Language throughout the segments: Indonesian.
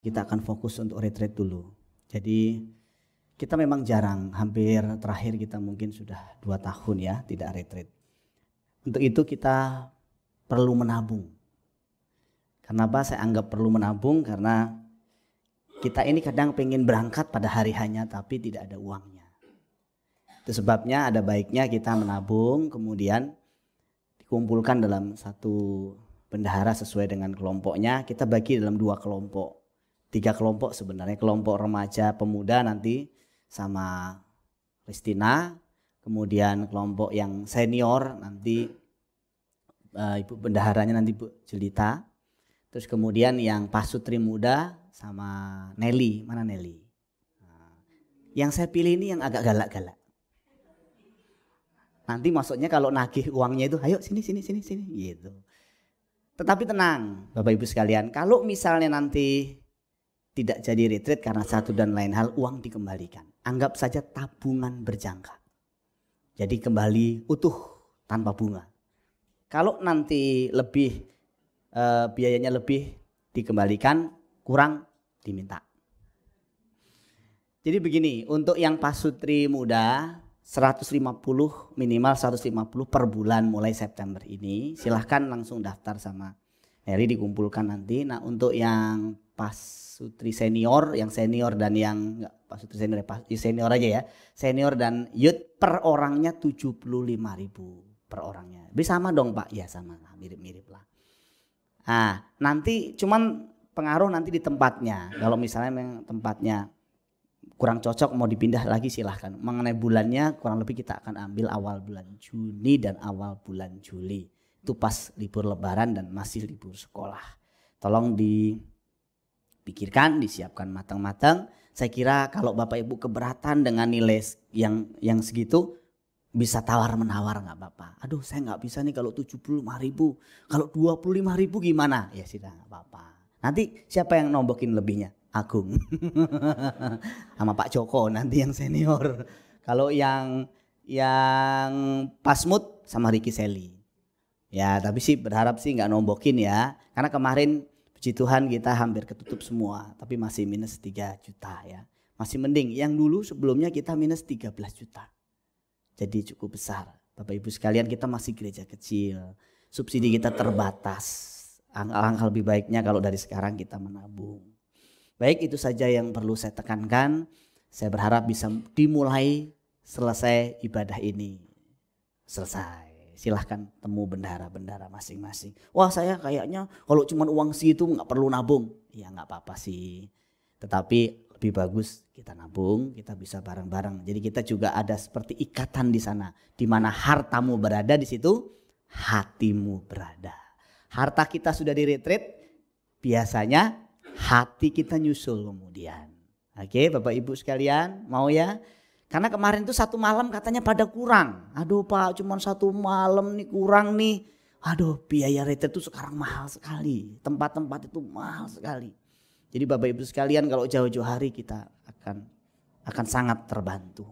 Kita akan fokus untuk retreat dulu. Jadi kita memang jarang, hampir terakhir kita mungkin sudah 2 tahun ya tidak retreat. Untuk itu kita perlu menabung. Kenapa saya anggap perlu menabung? Karena kita ini kadang pengen berangkat pada hari hanya tapi tidak ada uangnya. Itu sebabnya ada baiknya kita menabung, kemudian dikumpulkan dalam satu bendahara sesuai dengan kelompoknya. Kita bagi dalam 2 kelompok. 3 kelompok sebenarnya, kelompok remaja pemuda nanti sama Kristina, kemudian kelompok yang senior nanti ibu bendaharanya nanti Bu Jelita, terus kemudian yang pasutri muda sama Nelly. Mana Nelly? Nah, yang saya pilih ini yang agak galak-galak. Nanti maksudnya kalau nagih uangnya itu, ayo sini gitu. Tetapi tenang Bapak Ibu sekalian, kalau misalnya nanti tidak jadi retreat karena satu dan lain hal, uang dikembalikan. Anggap saja tabungan berjangka. Jadi kembali utuh tanpa bunga. Kalau nanti lebih biayanya lebih dikembalikan, kurang diminta. Jadi begini, untuk yang pasutri muda 150 minimal 150 per bulan mulai September ini. Silahkan langsung daftar sama Heri dikumpulkan nanti. Nah untuk yang pasutri senior, yang senior dan yang enggak pasutri senior, senior aja ya. Senior dan youth per orangnya 75.000 per orangnya. Bisa sama dong Pak? Ya sama lah, mirip-mirip lah. Nah nanti cuman pengaruh nanti di tempatnya. Kalau misalnya memang tempatnya kurang cocok mau dipindah lagi silahkan. Mengenai bulannya kurang lebih kita akan ambil awal bulan Juni dan awal bulan Juli. Itu pas libur lebaran dan masih libur sekolah. Tolong dipikirkan, disiapkan matang-matang. Saya kira kalau Bapak Ibu keberatan dengan nilai yang segitu, bisa tawar-menawar nggak Bapak. Aduh saya nggak bisa nih kalau 75.000, kalau 25.000 gimana? Ya sudah nggak apa-apa. Nanti siapa yang nombokin lebihnya? Agung sama Pak Joko nanti yang senior. Kalau yang pasmut sama Ricky Seli. Ya tapi sih berharap sih nggak nombokin ya. Karena kemarin puji Tuhan kita hampir ketutup semua. Tapi masih minus 3 juta ya. Masih mending yang dulu sebelumnya kita minus 13 juta. Jadi cukup besar. Bapak Ibu sekalian kita masih gereja kecil. Subsidi kita terbatas. Alangkah lebih baiknya kalau dari sekarang kita menabung. Baik, itu saja yang perlu saya tekankan. Saya berharap bisa dimulai selesai ibadah ini. Selesai. Silahkan temu bendahara-bendahara masing-masing. Wah saya kayaknya kalau cuma uang segitu nggak perlu nabung. Ya nggak apa-apa sih. Tetapi lebih bagus kita nabung, kita bisa bareng-bareng. Jadi kita juga ada seperti ikatan di sana. Di mana hartamu berada di situ, hatimu berada. Harta kita sudah di retreat, biasanya hati kita nyusul kemudian. Oke Bapak Ibu sekalian mau ya. Karena kemarin itu 1 malam katanya pada kurang. Aduh Pak cuma 1 malam nih kurang nih. Aduh biaya retreat itu sekarang mahal sekali. Tempat-tempat itu mahal sekali. Jadi Bapak Ibu sekalian kalau jauh-jauh hari kita akan sangat terbantu.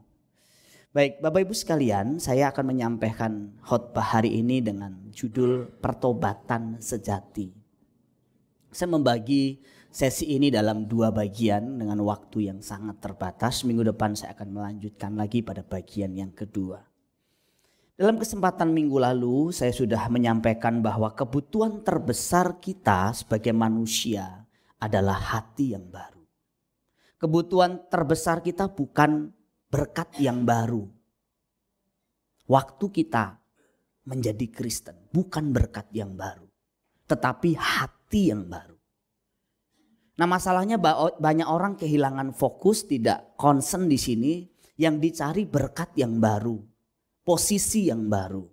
Baik Bapak Ibu sekalian, saya akan menyampaikan khotbah hari ini dengan judul Pertobatan Sejati. Saya membagi sesi ini dalam 2 bagian dengan waktu yang sangat terbatas. Minggu depan saya akan melanjutkan lagi pada bagian yang kedua. Dalam kesempatan minggu lalu saya sudah menyampaikan bahwa kebutuhan terbesar kita sebagai manusia adalah hati yang baru. Kebutuhan terbesar kita bukan berkat yang baru. Waktu kita menjadi Kristen bukan berkat yang baru, tetapi hati yang baru. Nah masalahnya banyak orang kehilangan fokus, tidak concern di sini. Yang dicari berkat yang baru, posisi yang baru,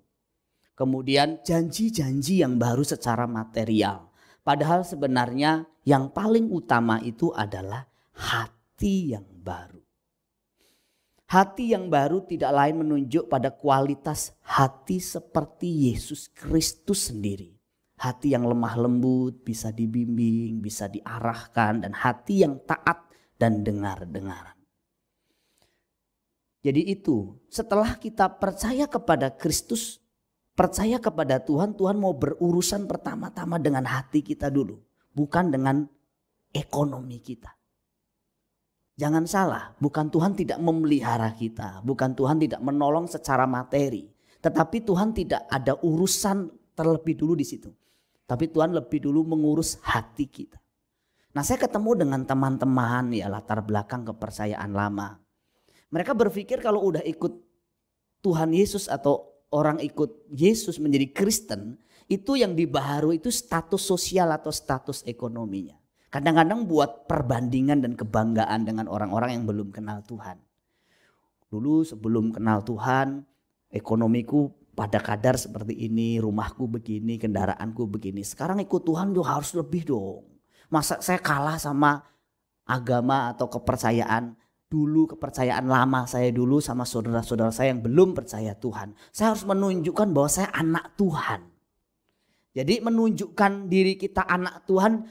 kemudian janji-janji yang baru secara material. Padahal sebenarnya yang paling utama itu adalah hati yang baru. Hati yang baru tidak lain menunjuk pada kualitas hati seperti Yesus Kristus sendiri. Hati yang lemah lembut, bisa dibimbing, bisa diarahkan, dan hati yang taat dan dengar-dengaran. Jadi itu, setelah kita percaya kepada Kristus, percaya kepada Tuhan, Tuhan mau berurusan pertama-tama dengan hati kita dulu. Bukan dengan ekonomi kita. Jangan salah, bukan Tuhan tidak memelihara kita, bukan Tuhan tidak menolong secara materi, tetapi Tuhan tidak ada urusan terlebih dulu di situ. Tapi Tuhan lebih dulu mengurus hati kita. Nah, saya ketemu dengan teman-teman ya latar belakang kepercayaan lama. Mereka berpikir kalau udah ikut Tuhan Yesus atau orang ikut Yesus menjadi Kristen, itu yang dibaharui itu status sosial atau status ekonominya. Kadang-kadang buat perbandingan dan kebanggaan dengan orang-orang yang belum kenal Tuhan. Dulu sebelum kenal Tuhan, ekonomiku pada kadar seperti ini, rumahku begini, kendaraanku begini. Sekarang ikut Tuhan juga harus lebih dong. Masa saya kalah sama agama atau kepercayaan dulu, kepercayaan lama saya dulu sama saudara-saudara saya yang belum percaya Tuhan. Saya harus menunjukkan bahwa saya anak Tuhan. Jadi menunjukkan diri kita anak Tuhan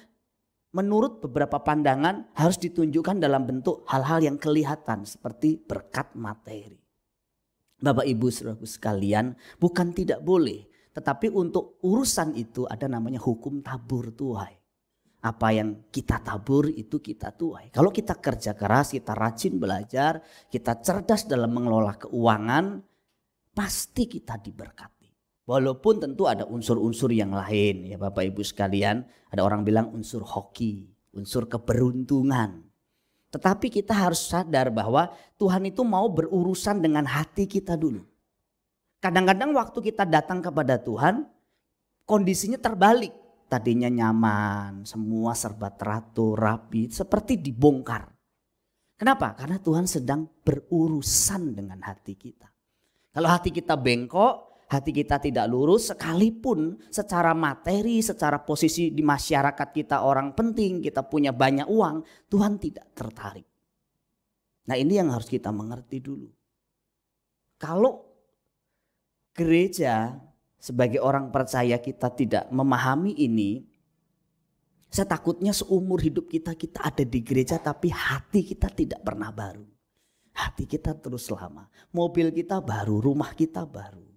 menurut beberapa pandangan harus ditunjukkan dalam bentuk hal-hal yang kelihatan seperti berkat materi. Bapak Ibu Saudaraku sekalian, bukan tidak boleh, tetapi untuk urusan itu ada namanya hukum tabur tuai. Apa yang kita tabur itu kita tuai. Kalau kita kerja keras, kita rajin belajar, kita cerdas dalam mengelola keuangan, pasti kita diberkati. Walaupun tentu ada unsur-unsur yang lain ya Bapak Ibu sekalian. Ada orang bilang unsur hoki, unsur keberuntungan. Tetapi kita harus sadar bahwa Tuhan itu mau berurusan dengan hati kita dulu. Kadang-kadang waktu kita datang kepada Tuhan, kondisinya terbalik. Tadinya nyaman, semua serba teratur, rapi, seperti dibongkar. Kenapa? Karena Tuhan sedang berurusan dengan hati kita. Kalau hati kita bengkok, hati kita tidak lurus, sekalipun secara materi, secara posisi di masyarakat kita orang penting, kita punya banyak uang, Tuhan tidak tertarik. Nah, ini yang harus kita mengerti dulu. Kalau gereja sebagai orang percaya kita tidak memahami ini, saya takutnya seumur hidup kita ada di gereja tapi hati kita tidak pernah baru. Hati kita terus lama, mobil kita baru, rumah kita baru.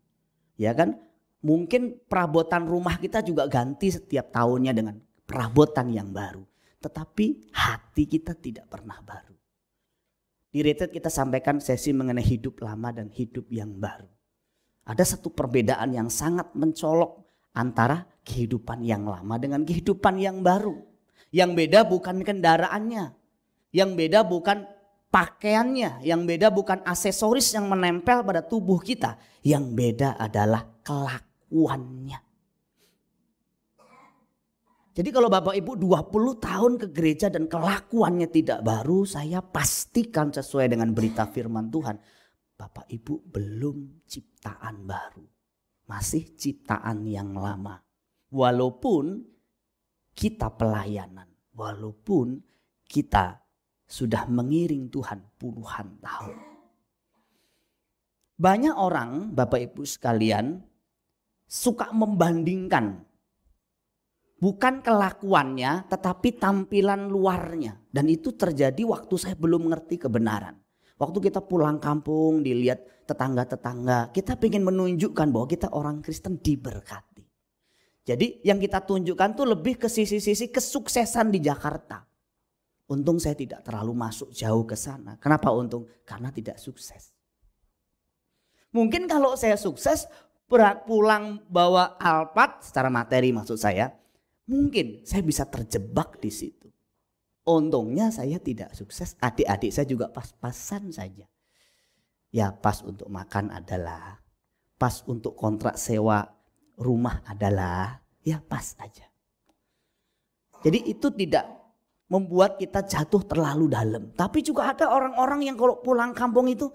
Ya kan, mungkin perabotan rumah kita juga ganti setiap tahunnya dengan perabotan yang baru. Tetapi hati kita tidak pernah baru. Di retreat kita sampaikan sesi mengenai hidup lama dan hidup yang baru. Ada satu perbedaan yang sangat mencolok antara kehidupan yang lama dengan kehidupan yang baru. Yang beda bukan kendaraannya, yang beda bukan pakaiannya, yang beda bukan aksesoris yang menempel pada tubuh kita. Yang beda adalah kelakuannya. Jadi kalau Bapak Ibu 20 tahun ke gereja dan kelakuannya tidak baru, saya pastikan sesuai dengan berita firman Tuhan, Bapak Ibu belum ciptaan baru. Masih ciptaan yang lama. Walaupun kita pelayanan, walaupun kita sudah mengiring Tuhan puluhan tahun. Banyak orang, Bapak Ibu sekalian, suka membandingkan bukan kelakuannya tetapi tampilan luarnya. Dan itu terjadi waktu saya belum mengerti kebenaran. Waktu kita pulang kampung dilihat tetangga-tetangga, kita ingin menunjukkan bahwa kita orang Kristen diberkati. Jadi yang kita tunjukkan tuh lebih ke sisi-sisi kesuksesan di Jakarta. Untung saya tidak terlalu masuk jauh ke sana. Kenapa untung? Karena tidak sukses. Mungkin kalau saya sukses pulang bawa Alphard secara materi maksud saya, mungkin saya bisa terjebak di situ. Untungnya saya tidak sukses, adik-adik saya juga pas-pasan saja. Ya pas untuk makan adalah, pas untuk kontrak sewa rumah adalah, ya pas aja. Jadi itu tidak membuat kita jatuh terlalu dalam. Tapi juga ada orang-orang yang kalau pulang kampung itu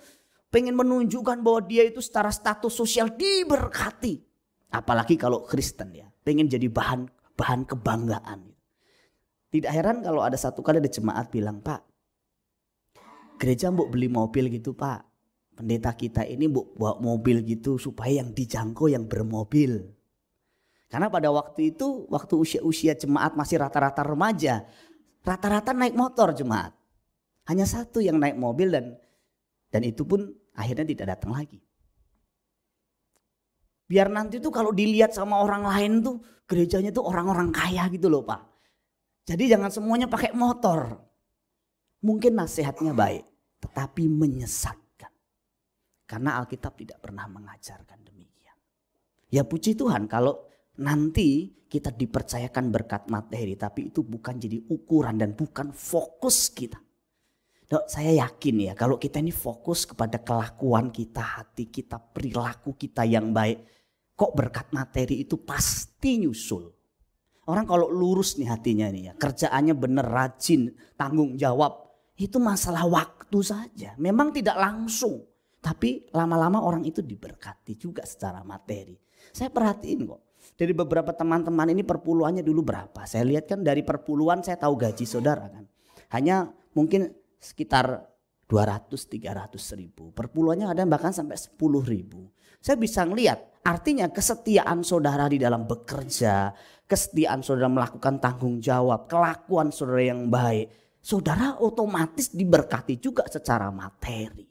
pengen menunjukkan bahwa dia itu secara status sosial diberkati. Apalagi kalau Kristen ya, pengen jadi bahan kebanggaan. Tidak heran kalau ada satu kali ada jemaat bilang, Pak, gereja mbok beli mobil gitu Pak. Pendeta kita ini mbok bawa mobil gitu supaya yang dijangkau yang bermobil. Karena pada waktu itu, waktu usia-usia jemaat masih rata-rata remaja, rata-rata naik motor jemaat. Hanya satu yang naik mobil dan itu pun akhirnya tidak datang lagi. Biar nanti tuh kalau dilihat sama orang lain tuh gerejanya tuh orang-orang kaya gitu loh Pak. Jadi jangan semuanya pakai motor. Mungkin nasihatnya baik, tetapi menyesatkan. Karena Alkitab tidak pernah mengajarkan demikian. Ya puji Tuhan kalau nanti kita dipercayakan berkat materi, tapi itu bukan jadi ukuran dan bukan fokus kita. Saya yakin ya kalau kita ini fokus kepada kelakuan kita, hati kita, perilaku kita yang baik. Kok berkat materi itu pasti nyusul. Orang kalau lurus nih hatinya nih ya, kerjaannya bener, rajin, tanggung jawab. Itu masalah waktu saja. Memang tidak langsung. Tapi lama-lama orang itu diberkati juga secara materi. Saya perhatiin kok. Dari beberapa teman-teman ini perpuluhannya dulu berapa. Saya lihat kan dari perpuluhan saya tahu gaji saudara kan. Hanya mungkin sekitar 200-300 ribu. Perpuluhannya ada bahkan sampai 10 ribu. Saya bisa ngelihat artinya kesetiaan saudara di dalam bekerja. Kesetiaan saudara melakukan tanggung jawab. Kelakuan saudara yang baik. Saudara otomatis diberkati juga secara materi.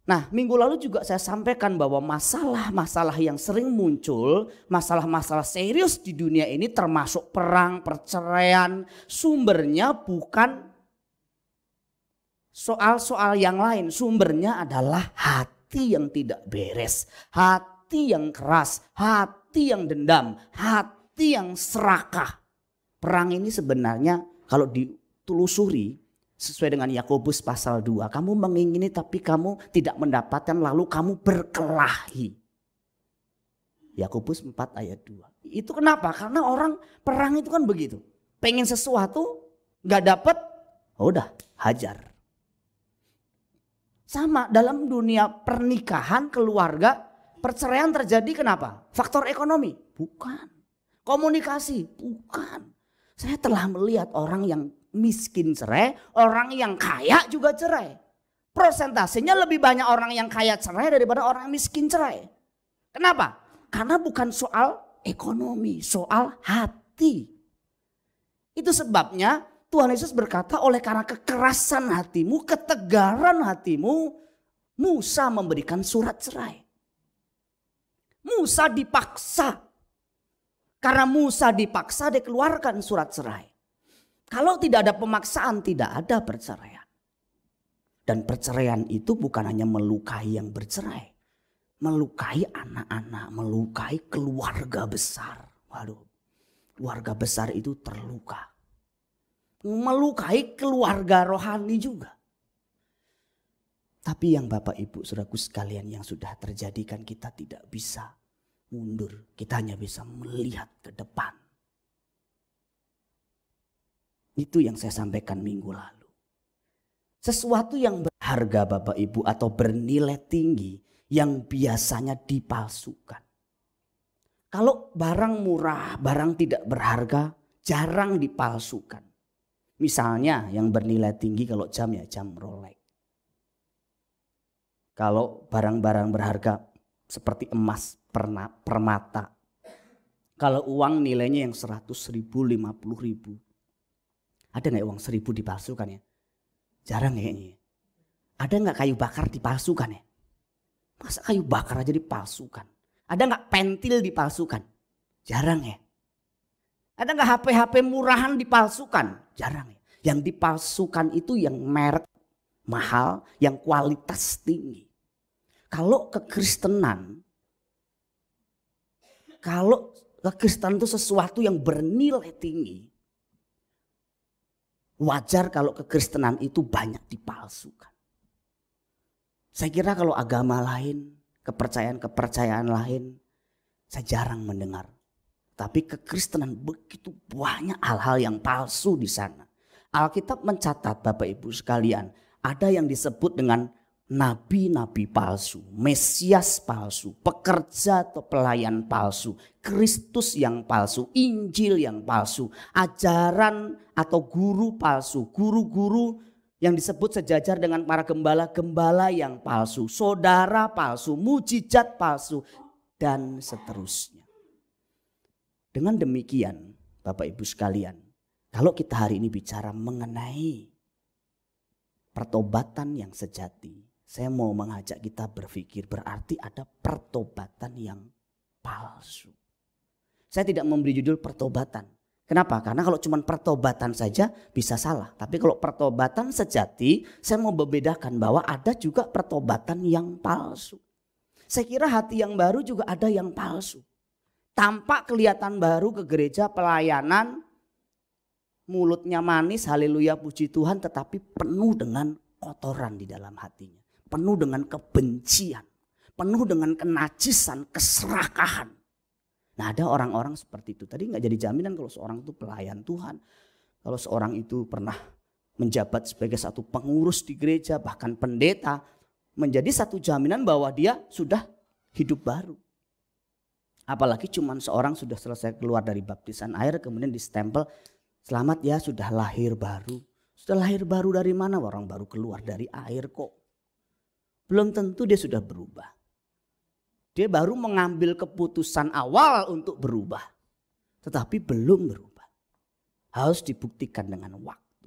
Nah minggu lalu juga saya sampaikan bahwa masalah-masalah yang sering muncul. Masalah-masalah serius di dunia ini termasuk perang, perceraian. Sumbernya bukan soal-soal yang lain, sumbernya adalah hati yang tidak beres, hati yang keras, hati yang dendam, hati yang serakah. Perang ini sebenarnya kalau ditelusuri sesuai dengan Yakobus pasal 2, kamu mengingini tapi kamu tidak mendapatkan lalu kamu berkelahi. Yakobus 4 ayat 2. Itu kenapa? Karena orang perang itu kan begitu. Pengen sesuatu gak dapet, udah hajar. Sama dalam dunia pernikahan, keluarga, perceraian terjadi kenapa? Faktor ekonomi? Bukan. Komunikasi? Bukan. Saya telah melihat orang yang miskin cerai, orang yang kaya juga cerai. Prosentasenya lebih banyak orang yang kaya cerai daripada orang miskin cerai. Kenapa? Karena bukan soal ekonomi, soal hati. Itu sebabnya Tuhan Yesus berkata, oleh karena kekerasan hatimu, ketegaran hatimu, Musa memberikan surat cerai. Musa dipaksa. Karena Musa dipaksa dikeluarkan surat cerai. Kalau tidak ada pemaksaan tidak ada perceraian. Dan perceraian itu bukan hanya melukai yang bercerai. Melukai anak-anak, melukai keluarga besar. Waduh, keluarga besar itu terluka. Melukai keluarga rohani juga. Tapi yang Bapak Ibu Saudaraku sekalian yang sudah terjadi kan kita tidak bisa mundur. Kita hanya bisa melihat ke depan. Itu yang saya sampaikan minggu lalu. Sesuatu yang berharga Bapak Ibu atau bernilai tinggi yang biasanya dipalsukan. Kalau barang murah, barang tidak berharga jarang dipalsukan. Misalnya yang bernilai tinggi kalau jam ya jam Rolex. Kalau barang-barang berharga seperti emas, permata. Kalau uang nilainya yang 100 ribu, 50 ribu. Ada gak uang 1000 dipalsukan ya? Jarang kayaknya. Ada gak kayu bakar dipalsukan ya? Masa kayu bakar aja dipalsukan? Ada gak pentil dipalsukan? Jarang ya. Ada gak HP-HP murahan dipalsukan? Jarang ya. Yang dipalsukan itu yang merek mahal, yang kualitas tinggi. Kalau kekristenan itu sesuatu yang bernilai tinggi. Wajar kalau kekristenan itu banyak dipalsukan. Saya kira kalau agama lain, kepercayaan-kepercayaan lain, saya jarang mendengar. Tapi kekristenan begitu banyak hal-hal yang palsu di sana. Alkitab mencatat Bapak Ibu sekalian, ada yang disebut dengan nabi-nabi palsu, Mesias palsu, pekerja atau pelayan palsu, Kristus yang palsu, Injil yang palsu, ajaran atau guru palsu, guru-guru yang disebut sejajar dengan para gembala-gembala yang palsu, saudara palsu, mujizat palsu, dan seterusnya. Dengan demikian Bapak Ibu sekalian, kalau kita hari ini bicara mengenai pertobatan yang sejati, saya mau mengajak kita berpikir berarti ada pertobatan yang palsu. Saya tidak memberi judul pertobatan Kenapa? Karena kalau cuma pertobatan saja bisa salah. Tapi kalau pertobatan sejati, saya mau membedakan bahwa ada juga pertobatan yang palsu. Saya kira hati yang baru juga ada yang palsu. Tampak kelihatan baru ke gereja, pelayanan, mulutnya manis, haleluya puji Tuhan, tetapi penuh dengan kotoran di dalam hatinya. Penuh dengan kebencian, penuh dengan kenajisan, keserakahan. Nah, ada orang-orang seperti itu. Tadi nggak jadi jaminan kalau seorang itu pelayan Tuhan. Kalau seorang itu pernah menjabat sebagai satu pengurus di gereja, bahkan pendeta, menjadi satu jaminan bahwa dia sudah hidup baru. Apalagi cuman seorang sudah selesai keluar dari baptisan air, kemudian distempel, selamat ya sudah lahir baru. Sudah lahir baru dari mana? Orang baru keluar dari air kok. Belum tentu dia sudah berubah. Dia baru mengambil keputusan awal untuk berubah. Tetapi belum berubah. Harus dibuktikan dengan waktu.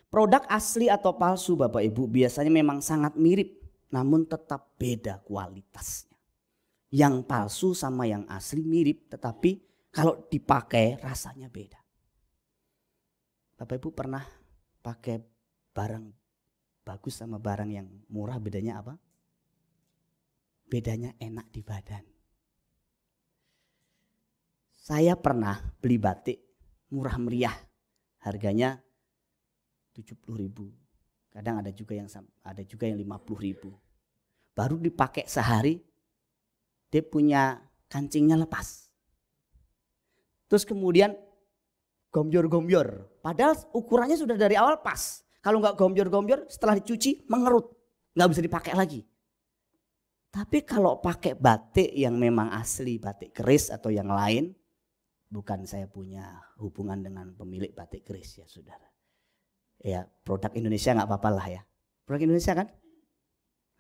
Produk asli atau palsu Bapak Ibu biasanya memang sangat mirip. Namun tetap beda kualitasnya. Yang palsu sama yang asli mirip. Tetapi kalau dipakai rasanya beda. Bapak Ibu pernah pakai barang bagus sama barang yang murah, bedanya apa? Bedanya enak di badan. Saya pernah beli batik murah meriah. Harganya 70.000. Kadang ada juga yang 50.000. Baru dipakai sehari dia punya kancingnya lepas. Terus kemudian gomyor-gomyor. Padahal ukurannya sudah dari awal pas. Kalau nggak gomyor-gomyor setelah dicuci mengerut. Nggak bisa dipakai lagi. Tapi kalau pakai batik yang memang asli, batik keris atau yang lain, bukan saya punya hubungan dengan pemilik batik keris ya saudara. Ya produk Indonesia nggak apa-apa lah ya. Produk Indonesia kan?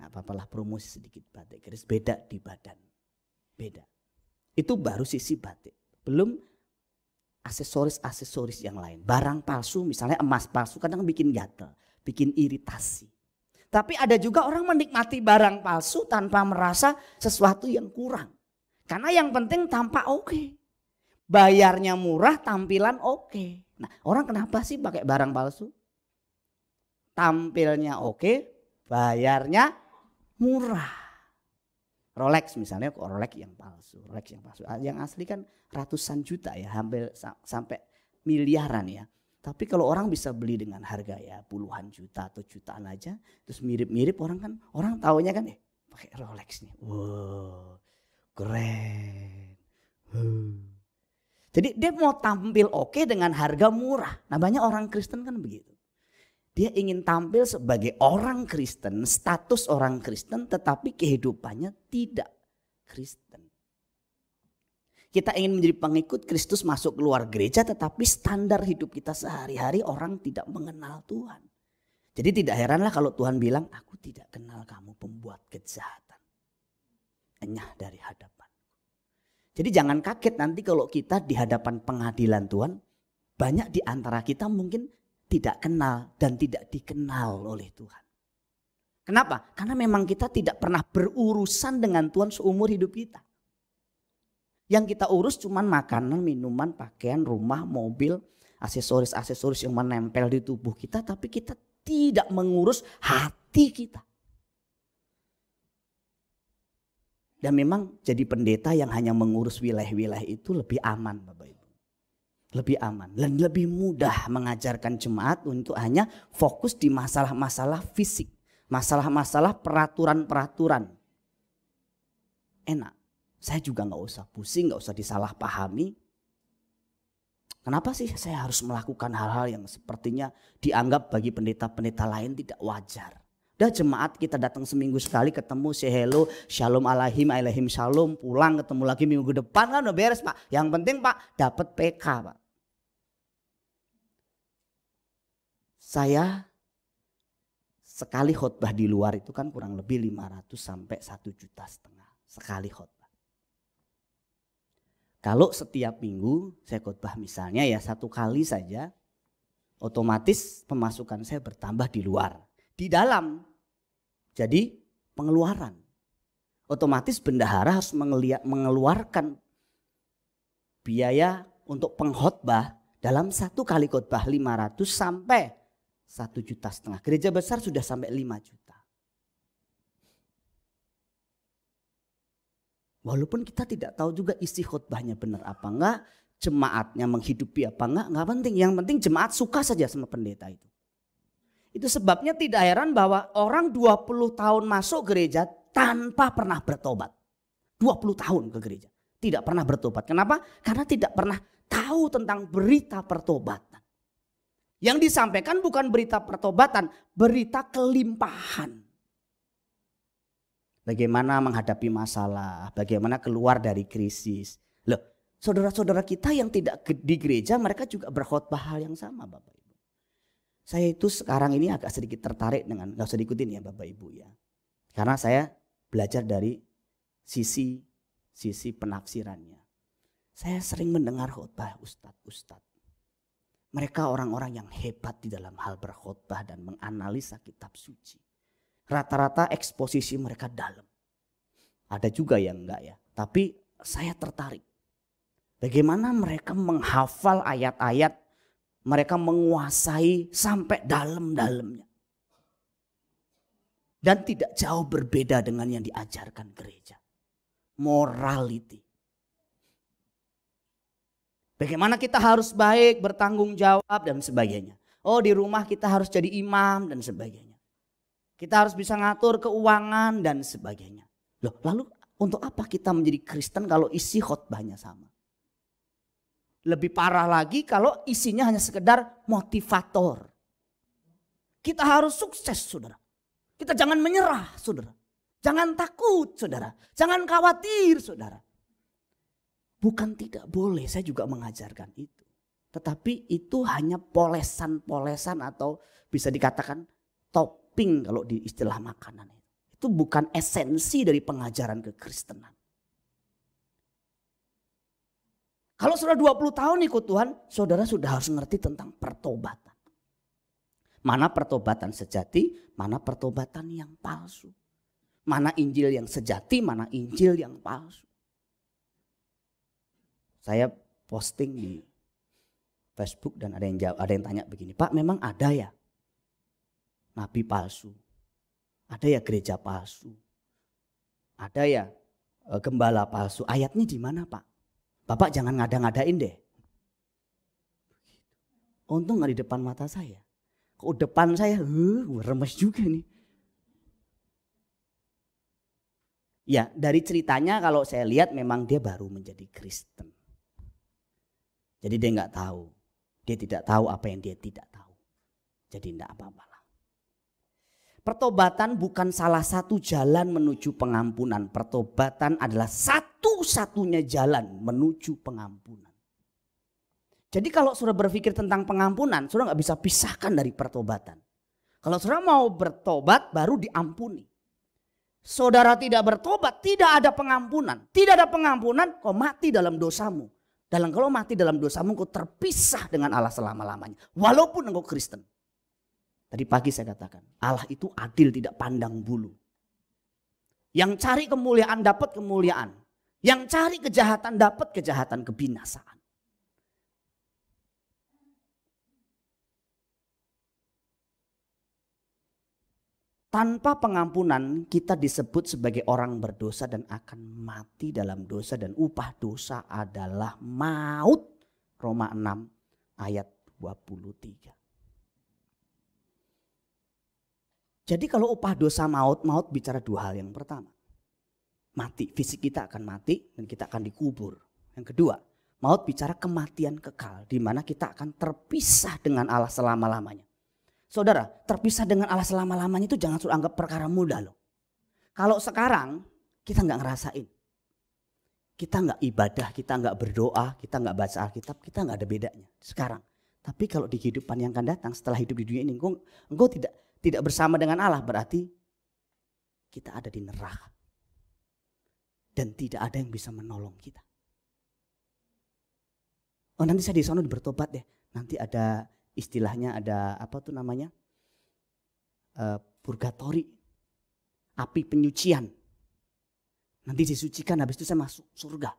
Nggak apa-apa lah promosi sedikit batik keris, beda di badan. Beda. Itu baru sisi batik. Belum aksesoris-aksesoris yang lain. Barang palsu misalnya emas palsu kadang bikin gatal, bikin iritasi. Tapi ada juga orang menikmati barang palsu tanpa merasa sesuatu yang kurang. Karena yang penting tampak oke. Bayarnya murah, tampilan oke. Nah, orang kenapa sih pakai barang palsu? Tampilnya oke, bayarnya murah. Rolex misalnya, Rolex yang palsu. Yang asli kan ratusan juta ya, hampir sampai miliaran ya. Tapi kalau orang bisa beli dengan harga ya puluhan juta atau jutaan aja, terus mirip-mirip orang taunya kan pakai Rolex nih. Wow, keren. Jadi dia mau tampil oke dengan harga murah. Nah banyak orang Kristen kan begitu. Dia ingin tampil sebagai orang Kristen, status orang Kristen tetapi kehidupannya tidak Kristen. Kita ingin menjadi pengikut Kristus masuk keluar gereja tetapi standar hidup kita sehari-hari orang tidak mengenal Tuhan. Jadi tidak heranlah kalau Tuhan bilang aku tidak kenal kamu pembuat kejahatan. Enyah dari hadapan. Jadi jangan kaget nanti kalau kita di hadapan pengadilan Tuhan. Banyak di antara kita mungkin tidak kenal dan tidak dikenal oleh Tuhan. Kenapa? Karena memang kita tidak pernah berurusan dengan Tuhan seumur hidup kita. Yang kita urus cuman makanan, minuman, pakaian, rumah, mobil, aksesoris-aksesoris yang menempel di tubuh kita. Tapi kita tidak mengurus hati kita. Dan memang jadi pendeta yang hanya mengurus wilayah-wilayah itu lebih aman Bapak Ibu. Lebih aman dan lebih mudah mengajarkan jemaat untuk hanya fokus di masalah-masalah fisik. Masalah-masalah peraturan-peraturan. Enak. Saya juga gak usah pusing, gak usah disalahpahami. Kenapa sih saya harus melakukan hal-hal yang sepertinya dianggap bagi pendeta-pendeta lain tidak wajar. Udah jemaat kita datang seminggu sekali ketemu, say hello, shalom alaihim shalom, pulang ketemu lagi minggu depan kan udah beres Pak. Yang penting Pak dapat PK Pak. Saya sekali khotbah di luar itu kan kurang lebih 500 sampai 1,5 juta sekali khotbah. Kalau setiap minggu saya khotbah misalnya ya 1 kali saja, otomatis pemasukan saya bertambah di luar. Di dalam jadi pengeluaran. Otomatis bendahara harus mengeluarkan biaya untuk pengkhotbah dalam satu kali khotbah 500 sampai 1,5 juta. Gereja besar sudah sampai 5 juta. Walaupun kita tidak tahu juga isi khotbahnya benar apa enggak, jemaatnya menghidupi apa enggak penting. Yang penting jemaat suka saja sama pendeta itu. Itu sebabnya tidak heran bahwa orang 20 tahun masuk gereja tanpa pernah bertobat. 20 tahun ke gereja, tidak pernah bertobat. Kenapa? Karena tidak pernah tahu tentang berita pertobatan. Yang disampaikan bukan berita pertobatan, berita kelimpahan. Bagaimana menghadapi masalah, bagaimana keluar dari krisis. Loh, saudara-saudara kita yang tidak di gereja, mereka juga berkhotbah hal yang sama, Bapak Ibu. Saya itu sekarang ini agak sedikit tertarik dengan, gak usah diikutin ya Bapak Ibu ya. Karena saya belajar dari sisi penafsirannya. Saya sering mendengar khotbah ustadz. Mereka orang-orang yang hebat di dalam hal berkhotbah dan menganalisa kitab suci. Rata-rata eksposisi mereka dalam. Ada juga yang enggak ya. Tapi saya tertarik. Bagaimana mereka menghafal ayat-ayat. Mereka menguasai sampai dalam-dalamnya. Dan tidak jauh berbeda dengan yang diajarkan gereja. Morality. Bagaimana kita harus baik, bertanggung jawab dan sebagainya. Oh, di rumah kita harus jadi imam dan sebagainya. Kita harus bisa ngatur keuangan dan sebagainya. Loh, lalu untuk apa kita menjadi Kristen kalau isi khotbahnya sama? Lebih parah lagi kalau isinya hanya sekedar motivator. Kita harus sukses, saudara. Kita jangan menyerah, saudara. Jangan takut, saudara. Jangan khawatir, saudara. Bukan tidak boleh, saya juga mengajarkan itu. Tetapi itu hanya polesan-polesan atau bisa dikatakan topping kalau di istilah makanan. Itu bukan esensi dari pengajaran kekristenan. Kalau sudah 20 tahun ikut Tuhan, saudara sudah harus ngerti tentang pertobatan. Mana pertobatan sejati, mana pertobatan yang palsu. Mana Injil yang sejati, mana Injil yang palsu. Saya posting di Facebook dan ada yang tanya begini, Pak, memang ada ya nabi palsu? Ada ya gereja palsu? Ada ya gembala palsu? Ayatnya di mana, Pak? Bapak jangan ngada-ngadain deh. Untung gak di depan mata saya. Kok depan saya, remes juga nih. Ya, dari ceritanya kalau saya lihat memang dia baru menjadi Kristen. Jadi dia nggak tahu. Dia tidak tahu apa yang dia tidak tahu. Jadi enggak apa-apalah. Pertobatan bukan salah satu jalan menuju pengampunan. Pertobatan adalah satu-satunya jalan menuju pengampunan. Jadi kalau saudara berpikir tentang pengampunan, saudara nggak bisa pisahkan dari pertobatan. Kalau saudara mau bertobat baru diampuni. Saudara tidak bertobat, tidak ada pengampunan. Tidak ada pengampunan, kau mati dalam dosamu. Dan kalau mati dalam dosamu, kau terpisah dengan Allah selama-lamanya. Walaupun engkau Kristen. Tadi pagi saya katakan, Allah itu adil, tidak pandang bulu. Yang cari kemuliaan dapat kemuliaan. Yang cari kejahatan dapat kejahatan, kebinasaan. Tanpa pengampunan kita disebut sebagai orang berdosa dan akan mati dalam dosa, dan upah dosa adalah maut. Roma 6 ayat 23. Jadi kalau upah dosa maut bicara dua hal. Yang pertama, mati, fisik kita akan mati dan kita akan dikubur. Yang kedua, maut bicara kematian kekal, di mana kita akan terpisah dengan Allah selama-lamanya. Saudara, terpisah dengan Allah selama-lamanya itu jangan sudah anggap perkara mudah loh. Kalau sekarang kita nggak ngerasain. Kita nggak ibadah, kita nggak berdoa, kita nggak baca Alkitab, kita nggak ada bedanya sekarang. Tapi kalau di kehidupan yang akan datang setelah hidup di dunia ini, engkau tidak bersama dengan Allah, berarti kita ada di neraka. Dan tidak ada yang bisa menolong kita. Oh, nanti saya di sana bertobat deh. Nanti ada istilahnya, ada apa tuh namanya, purgatori, api penyucian. Nanti disucikan, habis itu saya masuk surga.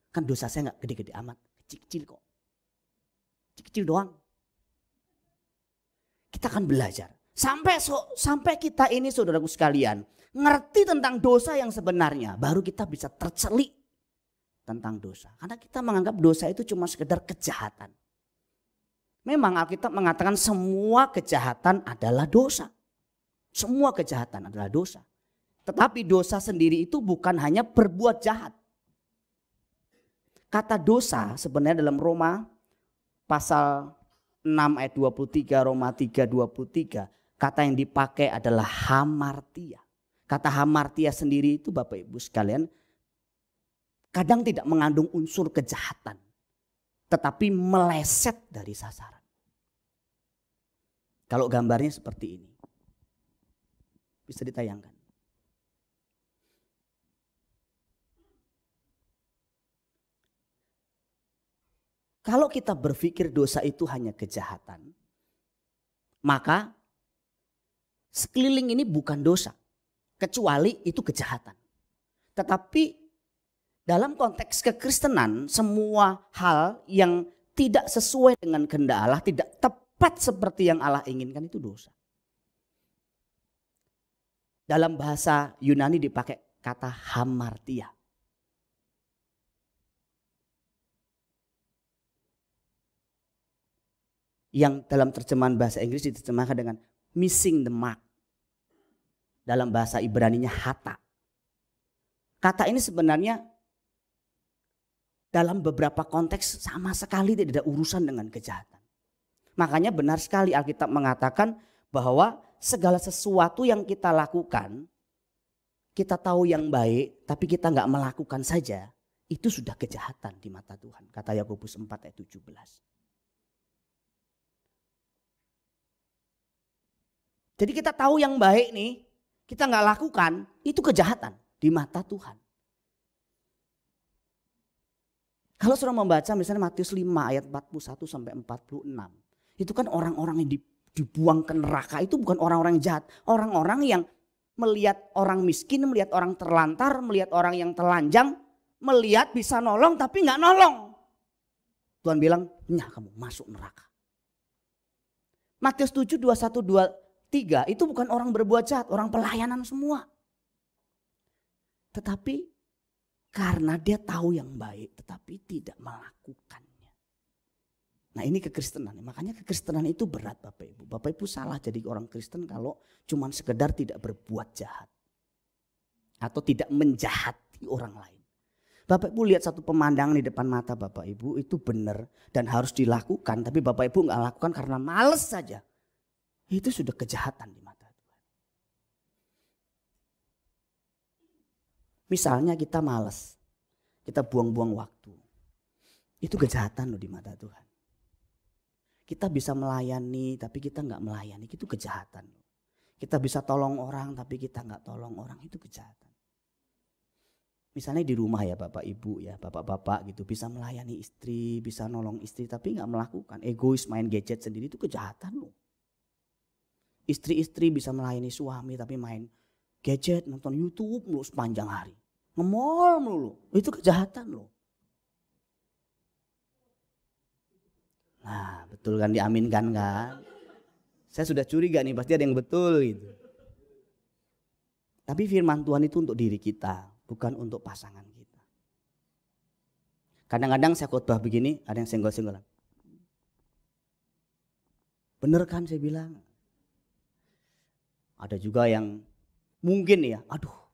Kan dosa saya gak gede-gede amat. Kecil-kecil kok. Kecil-kecil doang. Kita akan belajar. Sampai kita ini saudaraku sekalian ngerti tentang dosa yang sebenarnya. Baru kita bisa tercelik tentang dosa. Karena kita menganggap dosa itu cuma sekedar kejahatan. Memang Alkitab mengatakan semua kejahatan adalah dosa. Semua kejahatan adalah dosa. Tetapi dosa sendiri itu bukan hanya berbuat jahat. Kata dosa sebenarnya dalam Roma pasal 6 ayat 23, Roma 3:23. Kata yang dipakai adalah hamartia. Kata hamartia sendiri itu Bapak Ibu sekalian kadang tidak mengandung unsur kejahatan. Tetapi meleset dari sasaran. Kalau gambarnya seperti ini. Bisa ditayangkan. Kalau kita berpikir dosa itu hanya kejahatan, maka sekeliling ini bukan dosa, kecuali itu kejahatan. Tetapi dalam konteks kekristenan, semua hal yang tidak sesuai dengan kehendak Allah, tidak tepat seperti yang Allah inginkan itu dosa. Dalam bahasa Yunani dipakai kata hamartia. Yang dalam terjemahan bahasa Inggris diterjemahkan dengan missing the mark. Dalam bahasa Ibraninya hata. Kata ini sebenarnya dalam beberapa konteks sama sekali tidak ada urusan dengan kejahatan. Makanya benar sekali Alkitab mengatakan bahwa segala sesuatu yang kita lakukan, kita tahu yang baik tapi kita nggak melakukan saja, itu sudah kejahatan di mata Tuhan. Kata Yakobus 4 ayat 17. Jadi kita tahu yang baik nih, kita nggak lakukan, itu kejahatan di mata Tuhan. Kalau saudara membaca misalnya Matius 5 ayat 41 sampai 46. Itu kan orang-orang yang dibuang ke neraka itu bukan orang-orang yang jahat. Orang-orang yang melihat orang miskin, melihat orang terlantar, melihat orang yang telanjang. Melihat bisa nolong tapi nggak nolong. Tuhan bilang, nyah kamu masuk neraka. Matius 7, 21, 23 itu bukan orang berbuat jahat, orang pelayanan semua. Tetapi karena dia tahu yang baik tetapi tidak melakukannya. Nah ini kekristenan. Makanya kekristenan itu berat Bapak Ibu. Bapak Ibu salah jadi orang Kristen kalau cuma sekedar tidak berbuat jahat. Atau tidak menjahati orang lain. Bapak Ibu lihat satu pemandangan di depan mata Bapak Ibu itu benar dan harus dilakukan. Tapi Bapak Ibu gak lakukan karena males saja. Itu sudah kejahatan di mata Tuhan. Misalnya kita malas, kita buang-buang waktu. Itu kejahatan loh di mata Tuhan. Kita bisa melayani tapi kita gak melayani, itu kejahatan. Kita bisa tolong orang tapi kita gak tolong orang, itu kejahatan. Misalnya di rumah ya Bapak Ibu ya, Bapak-bapak gitu bisa melayani istri, bisa nolong istri tapi gak melakukan. Egois main gadget sendiri itu kejahatan loh. Istri-istri bisa melayani suami tapi main gadget, nonton YouTube mulu sepanjang hari. Ngemol mulu, itu kejahatan loh. Nah betul kan, diaminkan kan. Saya sudah curiga nih pasti ada yang betul gitu. Tapi firman Tuhan itu untuk diri kita, bukan untuk pasangan kita. Kadang-kadang saya khotbah begini ada yang senggol-senggolan. Bener kan saya bilang. Ada juga yang mungkin ya, aduh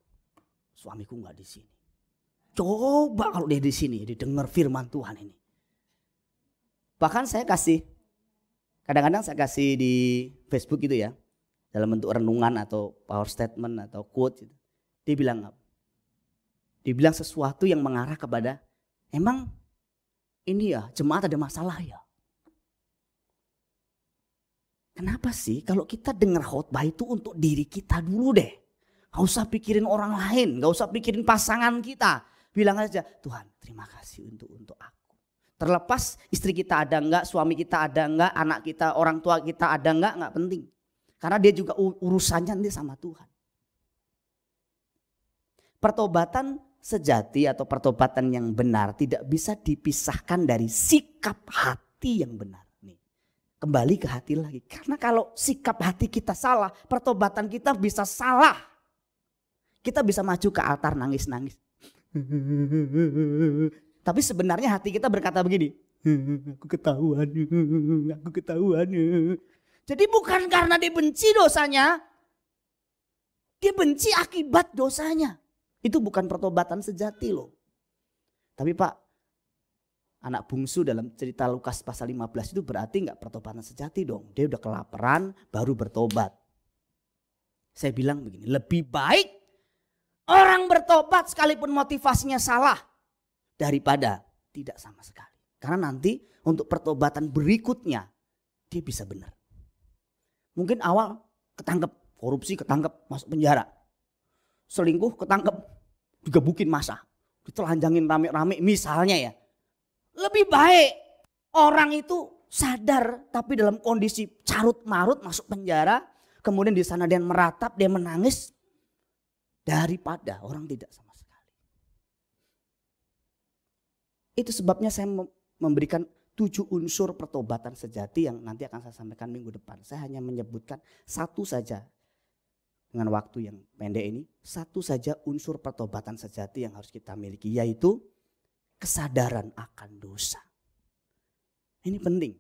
suamiku nggak di sini. Coba kalau dia di sini, didengar firman Tuhan ini. Bahkan saya kasih, kadang-kadang saya kasih di Facebook gitu ya, dalam bentuk renungan atau power statement atau quote. Gitu. Dia bilang apa? Dia bilang sesuatu yang mengarah kepada, emang ini ya jemaat ada masalah ya. Kenapa sih kalau kita dengar khotbah itu untuk diri kita dulu deh. Gak usah pikirin orang lain, gak usah pikirin pasangan kita. Bilang aja, Tuhan terima kasih untuk aku. Terlepas istri kita ada enggak, suami kita ada enggak, anak kita, orang tua kita ada enggak penting. Karena dia juga urusannya nanti sama Tuhan. Pertobatan sejati atau pertobatan yang benar tidak bisa dipisahkan dari sikap hati yang benar. Nih, kembali ke hati lagi. Karena kalau sikap hati kita salah, pertobatan kita bisa salah. Kita bisa maju ke altar nangis-nangis. Tapi sebenarnya hati kita berkata begini, aku ketahuan. Jadi bukan karena dia benci dosanya, dia benci akibat dosanya. Itu bukan pertobatan sejati loh. Tapi Pak, anak bungsu dalam cerita Lukas pasal 15 itu berarti nggak pertobatan sejati dong. Dia udah kelaparan baru bertobat. Saya bilang begini, lebih baik orang bertobat sekalipun motivasinya salah daripada tidak sama sekali. Karena nanti untuk pertobatan berikutnya dia bisa benar. Mungkin awal ketangkep, korupsi ketangkep, masuk penjara. Selingkuh ketangkep, digebukin masa, ditelanjangin rame-rame misalnya ya. Lebih baik orang itu sadar tapi dalam kondisi carut marut masuk penjara. Kemudian di sana dia meratap, dia menangis. Daripada orang tidak sama sekali. Itu sebabnya saya memberikan 7 unsur pertobatan sejati yang nanti akan saya sampaikan minggu depan. Saya hanya menyebutkan satu saja. Dengan waktu yang pendek ini, satu saja unsur pertobatan sejati yang harus kita miliki, yaitu kesadaran akan dosa. Ini penting.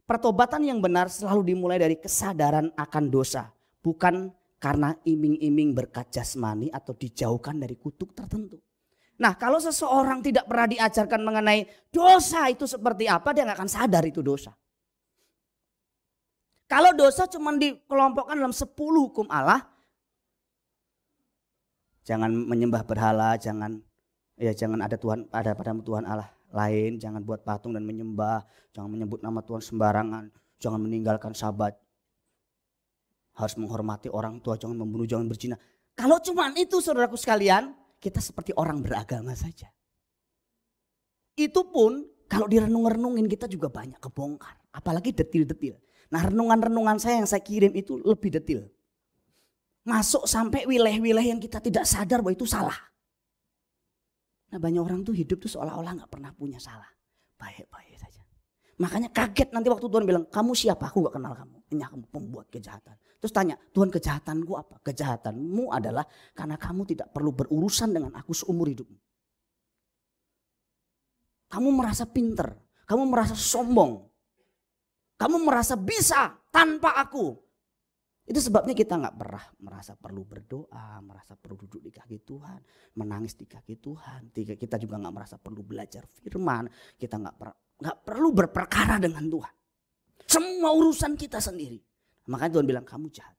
Pertobatan yang benar selalu dimulai dari kesadaran akan dosa. Bukan karena iming-iming berkat jasmani atau dijauhkan dari kutuk tertentu. Nah, kalau seseorang tidak pernah diajarkan mengenai dosa itu seperti apa, dia gak akan sadar itu dosa. Kalau dosa cuma dikelompokkan dalam 10 hukum Allah. Jangan menyembah berhala, jangan ada padamu Tuhan Allah lain, jangan buat patung dan menyembah, jangan menyebut nama Tuhan sembarangan, jangan meninggalkan sabat. Harus menghormati orang tua, jangan membunuh, jangan berzina. Kalau cuma itu saudaraku sekalian, kita seperti orang beragama saja. Itu pun kalau direnung-renungin kita juga banyak kebongkar. Apalagi detil-detil. Nah, renungan-renungan saya yang saya kirim itu lebih detil. Masuk sampai wilayah-wilayah yang kita tidak sadar bahwa itu salah. Nah, banyak orang tuh hidup tuh seolah-olah gak pernah punya salah. Baik-baik saja. Makanya kaget nanti waktu Tuhan bilang, kamu siapa? Aku gak kenal kamu. Hanya kamu pembuat kejahatan. Terus tanya, Tuhan kejahatanku apa? Kejahatanmu adalah karena kamu tidak perlu berurusan dengan aku seumur hidupmu. Kamu merasa pinter. Kamu merasa sombong. Kamu merasa bisa tanpa aku. Itu sebabnya kita gak pernah merasa perlu berdoa, merasa perlu duduk di kaki Tuhan, menangis di kaki Tuhan. Kita juga gak merasa perlu belajar firman, kita gak perlu berperkara dengan Tuhan. Semua urusan kita sendiri. Makanya Tuhan bilang kamu jahat.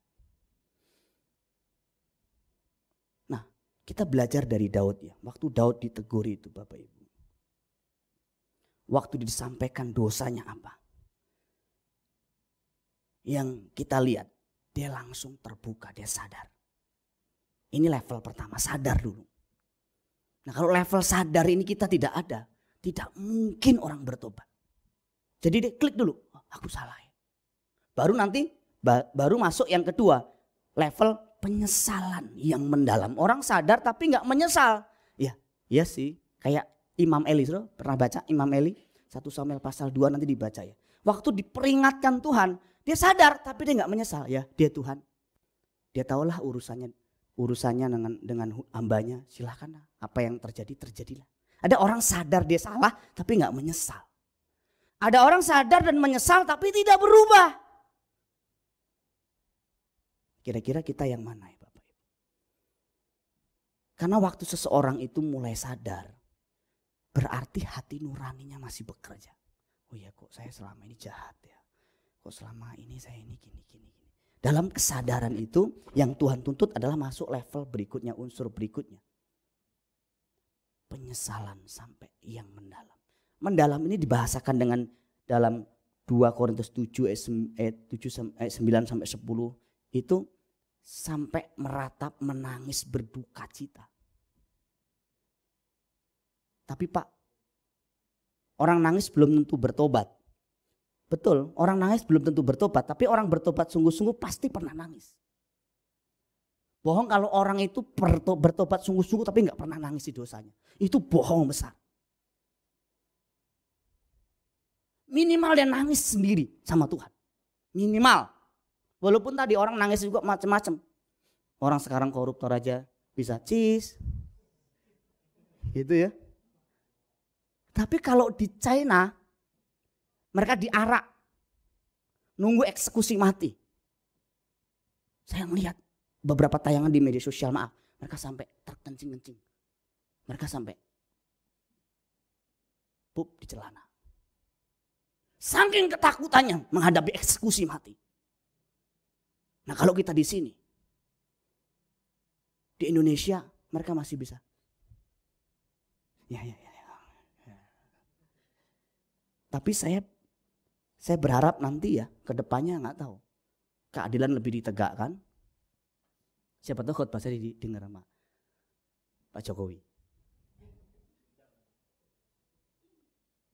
Nah, kita belajar dari Daud ya. Waktu Daud ditegur itu Bapak Ibu. Waktu disampaikan dosanya apa? Yang kita lihat. Dia langsung terbuka, dia sadar. Ini level pertama, sadar dulu. Nah, kalau level sadar ini kita tidak ada, tidak mungkin orang bertobat. Jadi dia klik dulu, oh, aku salah ya. Baru masuk yang kedua, level penyesalan yang mendalam. Orang sadar tapi nggak menyesal. Ya, iya sih. Kayak Imam Eli, saudara pernah baca Imam Eli? 1 Samuel pasal 2 nanti dibaca ya. Waktu diperingatkan Tuhan, dia sadar tapi dia nggak menyesal ya. Dia Tuhan. Dia tahulah urusannya dengan hambanya. Silakan apa yang terjadilah. Ada orang sadar dia salah tapi nggak menyesal. Ada orang sadar dan menyesal tapi tidak berubah. Kira-kira kita yang mana ya Bapak Ibu? Karena waktu seseorang itu mulai sadar, berarti hati nuraninya masih bekerja. Oh ya, kok saya selama ini jahat ya. Kok selama ini saya ini gini. Dalam kesadaran itu yang Tuhan tuntut adalah masuk level berikutnya, unsur berikutnya. Penyesalan sampai yang mendalam. Mendalam ini dibahasakan dengan dalam 2 Korintus 7 ayat 9 sampai 10 itu sampai meratap, menangis, berduka cita. Tapi Pak, orang nangis belum tentu bertobat. Betul, orang nangis belum tentu bertobat, tapi orang bertobat sungguh-sungguh pasti pernah nangis. Bohong kalau orang itu bertobat sungguh-sungguh tapi nggak pernah nangis di dosanya. Itu bohong besar. Minimal dia nangis sendiri sama Tuhan. Minimal. Walaupun tadi orang nangis juga macam-macam. Orang sekarang koruptor aja bisa cheese. Gitu ya. Tapi kalau di China mereka diarak. Nunggu eksekusi mati. Saya melihat beberapa tayangan di media sosial, maaf. Mereka sampai terkencing-kencing. Mereka sampai pup di celana. Saking ketakutannya menghadapi eksekusi mati. Nah kalau kita di sini. Di Indonesia mereka masih bisa. Ya. Tapi saya berharap nanti ya ke depannya nggak tahu. Keadilan lebih ditegakkan. Siapa tahu khotbah saya didengar sama Pak Jokowi.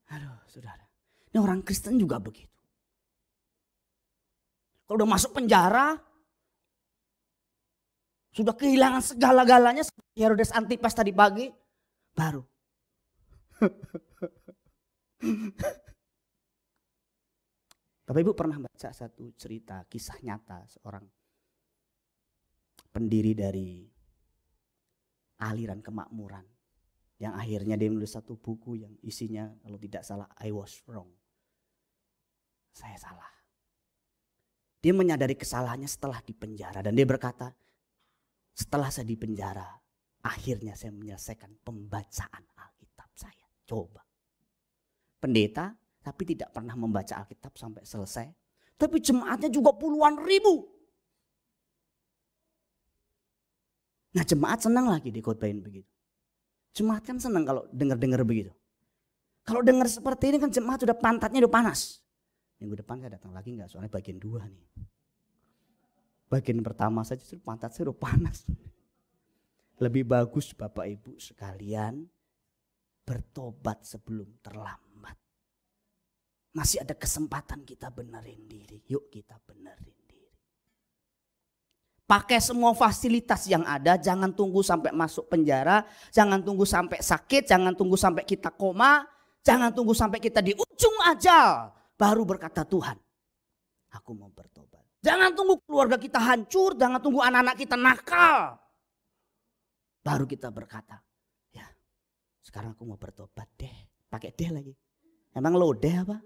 Aduh saudara. Ini orang Kristen juga begitu. Kalau udah masuk penjara. Sudah kehilangan segala-galanya. Herodes Antipas tadi pagi. Baru. Bapak Ibu pernah baca satu cerita kisah nyata seorang pendiri dari aliran kemakmuran yang akhirnya dia menulis satu buku yang isinya kalau tidak salah I was wrong. Saya salah. Dia menyadari kesalahannya setelah dipenjara dan dia berkata, setelah saya dipenjara akhirnya saya menyelesaikan pembacaan Alkitab saya. Coba. Pendeta tapi tidak pernah membaca Alkitab sampai selesai. Tapi jemaatnya juga puluhan ribu. Nah jemaat senang lagi dikhotbahin begitu. Jemaat kan senang kalau dengar-dengar begitu. Kalau dengar seperti ini kan jemaat udah pantatnya udah panas. Minggu depan saya datang lagi enggak, soalnya bagian 2 nih. Bagian pertama saja pantat saya udah panas. Lebih bagus Bapak Ibu sekalian bertobat sebelum terlambat. Masih ada kesempatan kita benerin diri. Yuk kita benerin diri. Pakai semua fasilitas yang ada. Jangan tunggu sampai masuk penjara. Jangan tunggu sampai sakit. Jangan tunggu sampai kita koma. Jangan tunggu sampai kita di ujung ajal. Baru berkata Tuhan, aku mau bertobat. Jangan tunggu keluarga kita hancur. Jangan tunggu anak-anak kita nakal. Baru kita berkata, ya sekarang aku mau bertobat deh. Pakai deh lagi. Emang lo deh apa?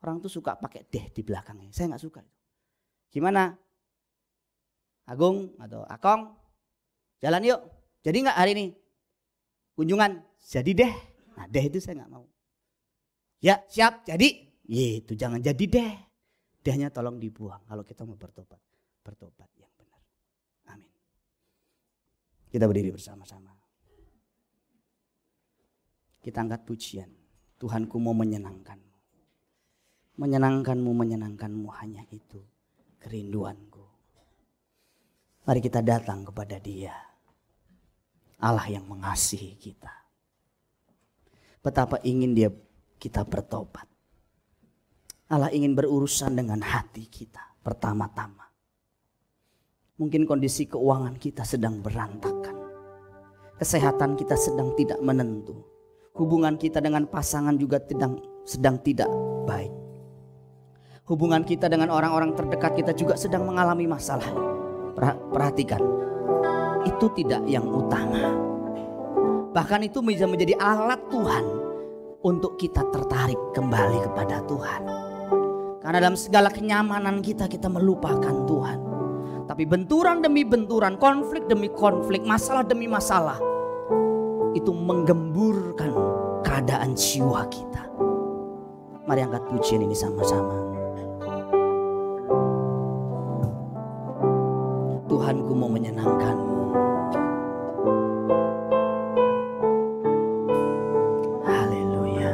Orang tuh suka pakai deh di belakangnya. Saya gak suka itu. Gimana? Agung atau Akong? Jalan yuk. Jadi gak hari ini? Kunjungan? Jadi deh. Nah deh itu saya gak mau. Ya siap jadi. Itu jangan jadi deh. Dehnya tolong dibuang. Kalau kita mau bertobat. Bertobat yang benar. Amin. Kita berdiri bersama-sama. Kita angkat pujian. Tuhanku mau menyenangkanmu. Menyenangkanmu hanya itu kerinduanku. Mari kita datang kepada Dia. Allah yang mengasihi kita. Betapa ingin kita bertobat. Allah ingin berurusan dengan hati kita pertama-tama. Mungkin kondisi keuangan kita sedang berantakan. Kesehatan kita sedang tidak menentu. Hubungan kita dengan pasangan juga sedang tidak baik. Hubungan kita dengan orang-orang terdekat kita juga sedang mengalami masalah. Perhatikan, itu tidak yang utama. Bahkan itu bisa menjadi alat Tuhan untuk kita tertarik kembali kepada Tuhan. Karena dalam segala kenyamanan kita melupakan Tuhan. Tapi benturan demi benturan, konflik demi konflik, masalah demi masalah, itu menggemburkan keadaan jiwa kita. Mari angkat pujian ini sama-sama. Tuhanku mau menyenangkanmu. Haleluya.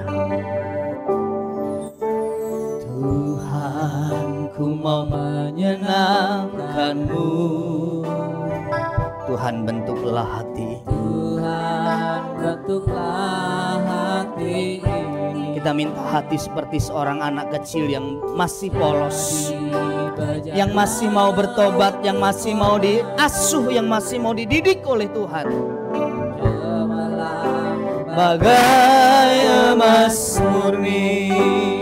Tuhanku mau menyenangkanmu. Tuhan bentuklah hati. Tuhan bentuklah hati ini. Kita minta hati seperti seorang anak kecil yang masih polos. yang masih mau bertobat, yang masih mau diasuh, yang masih mau dididik oleh Tuhan. Bagai emas murni